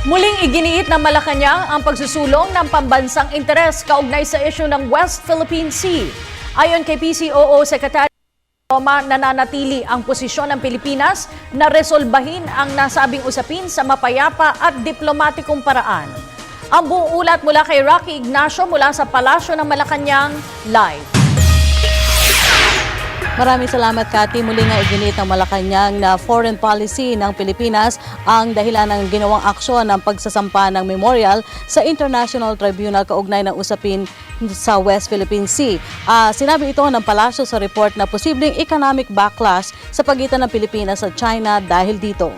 Muling iginiit ng Malacanang ang pagsusulong ng pambansang interes kaugnay sa isyu ng West Philippine Sea. Ayon kay PCOO Secretary Roma, nananatili ang posisyon ng Pilipinas na resolbahin ang nasabing usapin sa mapayapa at diplomatikong paraan. Ang buong ulat mula kay Rocky Ignacio mula sa Palasyo ng Malacanang, live. Maraming salamat, Cathy. Muli nga iginit ng Malacanang na foreign policy ng Pilipinas ang dahilan ng ginawang aksyon ng pagsasampa ng memorial sa International Tribunal kaugnay ng usapin sa West Philippine Sea. Sinabi ito ng Palasyo sa report na posibleng economic backlash sa pagitan ng Pilipinas at China dahil dito.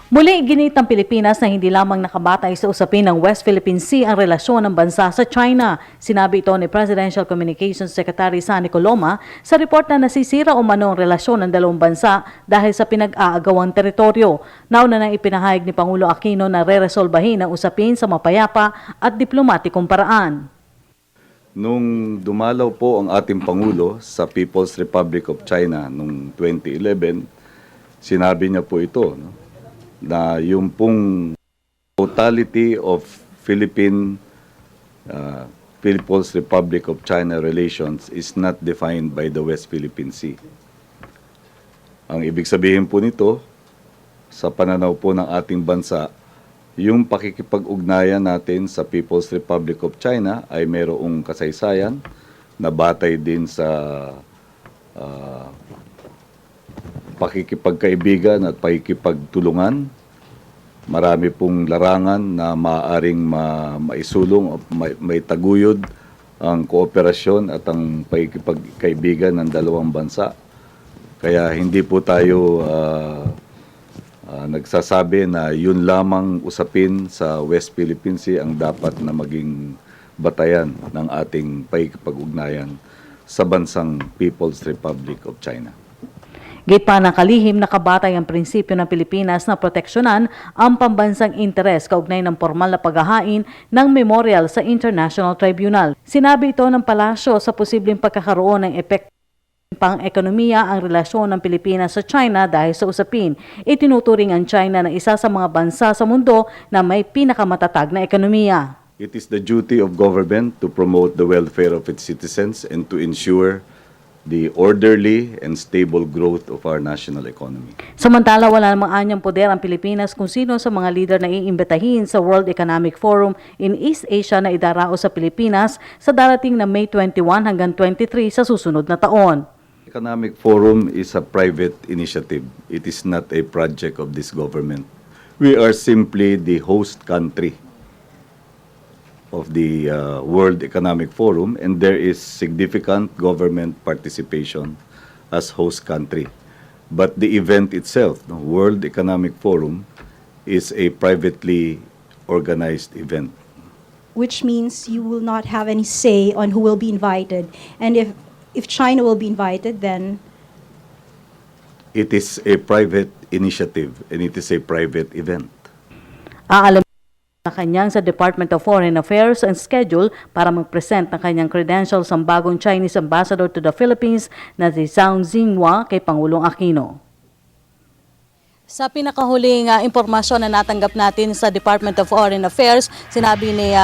Muli iginit ng Pilipinas na hindi lamang nakabatay sa usapin ng West Philippine Sea ang relasyon ng bansa sa China. Sinabi ito ni Presidential Communications Secretary Sunny Coloma sa report na nasisira umano ang relasyon ng dalawang bansa dahil sa pinag-aagawang teritoryo. Nauna nang ipinahayag ni Pangulo Aquino na re-resolbahin ang usapin sa mapayapa at diplomatikong paraan. Nung dumalaw po ang ating Pangulo sa People's Republic of China noong 2011, sinabi niya po ito, no? Na yung pong totality of People's Republic of China relations is not defined by the West Philippine Sea. Ang ibig sabihin po nito, sa pananaw po ng ating bansa, yung pakikipag-ugnayan natin sa People's Republic of China ay mayroong kasaysayan na batay din sa pakikipagkaibigan at pakikipagtulungan. Marami pong larangan na maaaring maisulong o may taguyod ang kooperasyon at ang pakikipagkaibigan ng dalawang bansa. Kaya hindi po tayo nagsasabi na yun lamang usapin sa West Philippine Sea ang dapat na maging batayan ng ating pakikipag-ugnayan sa bansang People's Republic of China. Git pa ng kalihim, nakabatay ang prinsipyo ng Pilipinas na proteksyonan ang pambansang interes kaugnay ng formal na paghahain ng memorial sa International Tribunal. Sinabi ito ng Palasyo sa posibleng pagkakaroon ng epekto pang-ekonomiya ang relasyon ng Pilipinas sa China dahil sa usapin. Itinuturing ang China na isa sa mga bansa sa mundo na may pinakamatatag na ekonomiya. It is the duty of government to promote the welfare of its citizens and to ensure the orderly and stable growth of our national economy. Samantala, wala namang anyang poder ang Pilipinas kung sino sa mga leader na iimbitahin sa World Economic Forum in East Asia na idarao sa Pilipinas sa darating na May 21 hanggang 23 sa susunod na taon. Economic Forum is a private initiative. It is not a project of this government. We are simply the host country of the World Economic Forum, and there is significant government participation as host country. But the event itself, the World Economic Forum, is a privately organized event. Which means you will not have any say on who will be invited. And if China will be invited, then It is a private initiative and it is a private event. Aalam na kanyang sa Department of Foreign Affairs ang schedule para mag-present ng kanyang credentials ang bagong Chinese Ambassador to the Philippines na si Zhang Jinghua kay Pangulong Aquino. Sa pinakahuling impormasyon na natanggap natin sa Department of Foreign Affairs, sinabi ni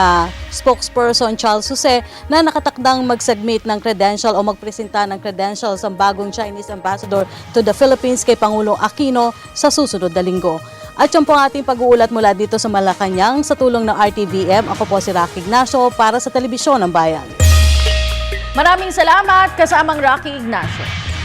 spokesperson Charles Jose na nakatakdang mag-submit ng credential o magpresenta ng credentials ang bagong Chinese Ambassador to the Philippines kay Pangulong Aquino sa susunod na linggo. At yan po ang ating pag-uulat mula dito sa Malacanang sa tulong ng RTVM. Ako po si Rocky Ignacio para sa Telebisyon ng Bayan. Maraming salamat kasamang Rocky Ignacio.